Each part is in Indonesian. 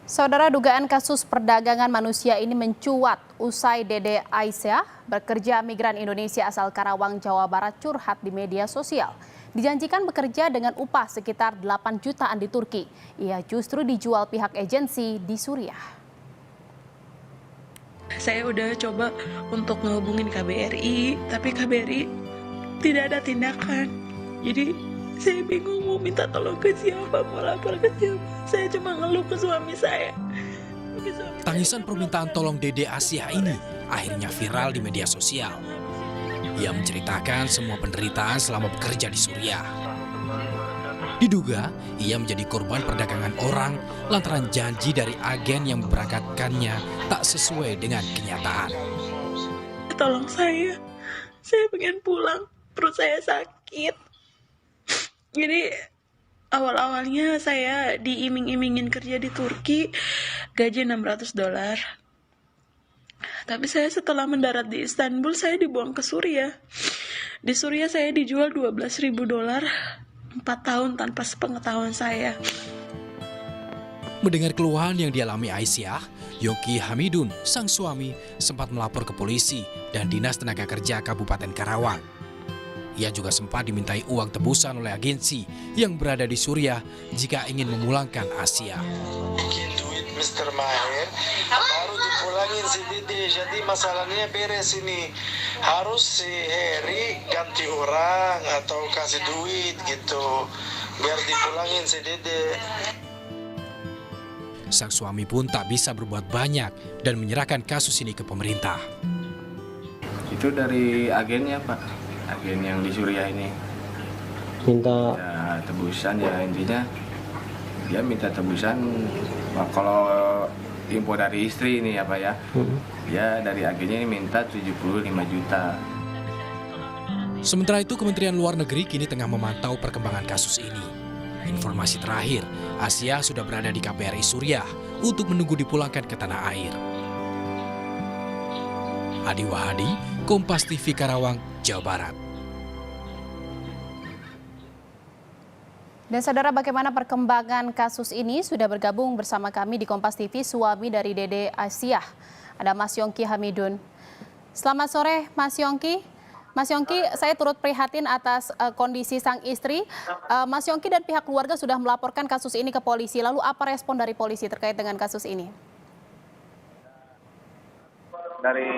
Saudara, dugaan kasus perdagangan manusia ini mencuat usai Dede Aisyah, bekerja migran Indonesia asal Karawang, Jawa Barat curhat di media sosial. Dijanjikan bekerja dengan upah sekitar 8 jutaan di Turki. Ia justru dijual pihak agensi di Suriah. Saya udah coba untuk ngehubungin KBRI, tapi KBRI tidak ada tindakan. Jadi saya bingung mau minta tolong ke siapa, mau lapor ke siapa. Saya cuma ngeluh ke suami saya. Tangisan permintaan tolong Dede Aisyah ini akhirnya viral di media sosial. Ia menceritakan semua penderitaan selama bekerja di Suriah. Diduga ia menjadi korban perdagangan orang lantaran janji dari agen yang memberangkatkannya tak sesuai dengan kenyataan. Tolong saya pengen pulang, perut saya sakit. Jadi awal-awalnya saya diiming-imingin kerja di Turki, gaji $600. Tapi saya setelah mendarat di Istanbul, saya dibuang ke Suriah. Di Suriah saya dijual $12.000, 4 tahun tanpa sepengetahuan saya. Mendengar keluhan yang dialami Aisyah, Yongki Hamidun, sang suami, sempat melapor ke polisi dan Dinas Tenaga Kerja Kabupaten Karawang. Ia juga sempat dimintai uang tebusan oleh agensi yang berada di Suriah jika ingin memulangkan Aisyah. Bikin duit Mr. Maher, baru dipulangin si Dede. Jadi masalahnya beres ini. Harus si Heri ganti orang atau kasih duit gitu. Biar dipulangin si Dede. Sang suami pun tak bisa berbuat banyak dan menyerahkan kasus ini ke pemerintah. Itu dari agennya, Pak. Agen yang di Suriah ini minta ya, tebusan ya, intinya dia minta tebusan. Nah, kalau info dari istri ini ya Pak ya, dia dari agennya ini minta 75 juta. Sementara itu Kementerian Luar Negeri kini tengah memantau perkembangan kasus ini. Informasi terakhir, Aisyah sudah berada di KBRI Suriah untuk menunggu dipulangkan ke tanah air. Adi Wahadi, Kompas TV Karawang, Jawa Barat. Dan saudara, bagaimana perkembangan kasus ini? Sudah bergabung bersama kami di Kompas TV suami dari Dede Aisyah. Ada Mas Yongki Hamidun. Selamat sore Mas Yongki. Mas Yongki, saya turut prihatin atas kondisi sang istri. Mas Yongki dan pihak keluarga sudah melaporkan kasus ini ke polisi. Lalu apa respon dari polisi terkait dengan kasus ini? Dari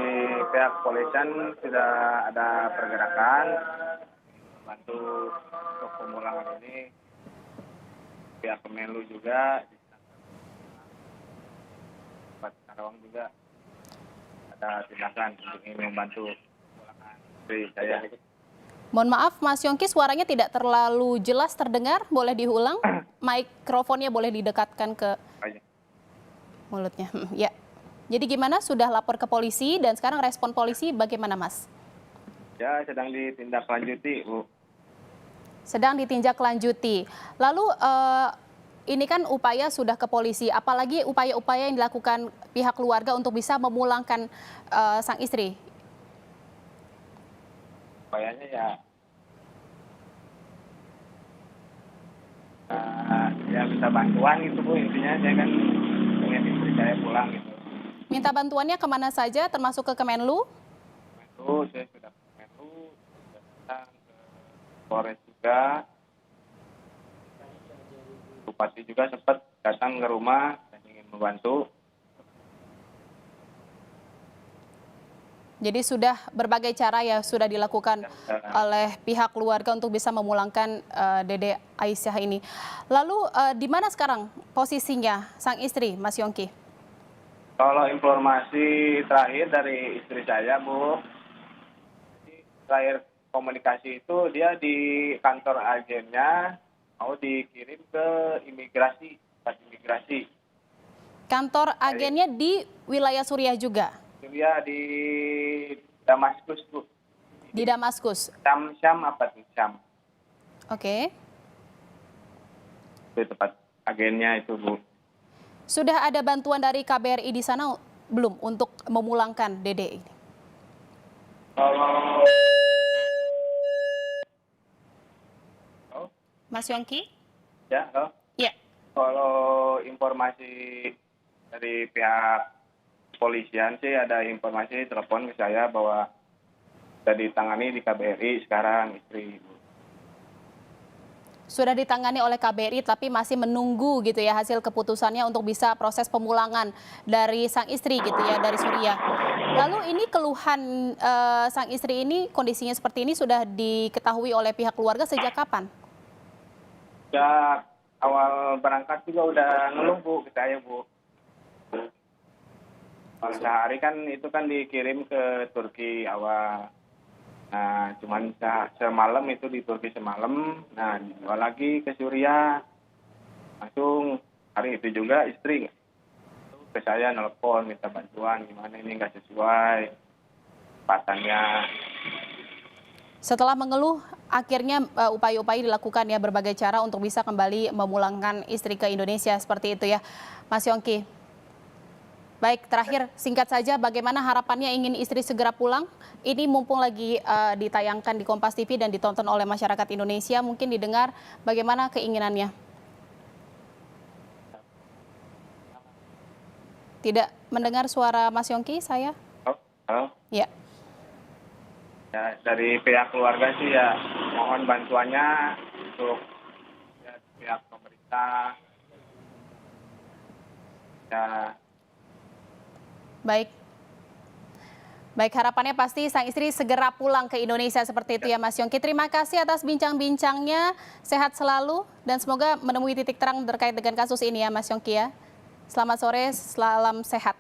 pihak kepolisian sudah ada pergerakan bantu untuk pemulangan ini. Pihak Kemenlu juga di Karawang juga ada tindakan untuk ingin membantu pemulangan istri saya. Mohon maaf Mas Yongki, suaranya tidak terlalu jelas terdengar. Boleh diulang? Mikrofonnya boleh didekatkan ke mulutnya. Ya. Jadi gimana, sudah lapor ke polisi dan sekarang respon polisi bagaimana Mas? Ya, sedang ditindaklanjuti, Bu. Sedang ditindaklanjuti. Lalu ini kan upaya sudah ke polisi, apalagi upaya-upaya yang dilakukan pihak keluarga untuk bisa memulangkan sang istri? Upayanya ya minta bantuan gitu, Bu. Intinya saya kan pengen istri saya pulang gitu. Minta bantuannya kemana saja, termasuk ke Kemenlu? Kemenlu, saya sudah ke Kemenlu, sudah datang ke Polres juga. Bupati juga sempat datang ke rumah dan ingin membantu. Jadi sudah berbagai cara ya sudah dilakukan oleh pihak keluarga untuk bisa memulangkan Dede Aisyah ini. Lalu di mana sekarang posisinya sang istri, Mas Yongki? Kalau informasi terakhir dari istri saya, Bu, terakhir komunikasi itu dia di kantor agennya mau dikirim ke imigrasi, pas imigrasi. Kantor agennya di wilayah Suriah juga? Dia di Damaskus, Bu. Di Damaskus? Syam apa tuh? Syam. Oke. Itu tempat agennya itu, Bu. Sudah ada bantuan dari KBRI di sana belum untuk memulangkan Dede ini? Kalau Mas Yongki? ya, Ya. kalau informasi dari pihak polisian sih ada informasi telepon ke saya bahwa sudah ditangani di KBRI sekarang istri Ibu. Sudah ditangani oleh KBRI tapi masih menunggu gitu ya hasil keputusannya untuk bisa proses pemulangan dari sang istri gitu ya, dari Suriah. Lalu ini keluhan sang istri ini kondisinya seperti ini sudah diketahui oleh pihak keluarga sejak kapan? Ya awal berangkat juga udah ngeluh Bu ke saya Bu. Sehari kan itu kan dikirim ke Turki awal. Nah, cuman semalam itu di Turki semalam. Nah, dibawa lagi ke Suriah. Langsung hari itu juga istri ke saya nelpon minta bantuan gimana ini nggak sesuai patannya. Setelah mengeluh, akhirnya upaya-upaya dilakukan ya berbagai cara untuk bisa kembali memulangkan istri ke Indonesia seperti itu ya, Mas Yongki. Baik, terakhir singkat saja bagaimana harapannya ingin istri segera pulang? Ini mumpung lagi ditayangkan di Kompas TV dan ditonton oleh masyarakat Indonesia, mungkin didengar bagaimana keinginannya. Tidak mendengar suara Mas Yongki, saya? Halo? Ya. Ya, dari pihak keluarga sih ya mohon bantuannya untuk ya, pihak pemerintah. Ya. Baik. Baik, harapannya pasti sang istri segera pulang ke Indonesia seperti itu ya Mas Yongki. Terima kasih atas bincang-bincangnya, sehat selalu dan semoga menemui titik terang terkait dengan kasus ini ya Mas Yongki ya. Selamat sore, salam sehat.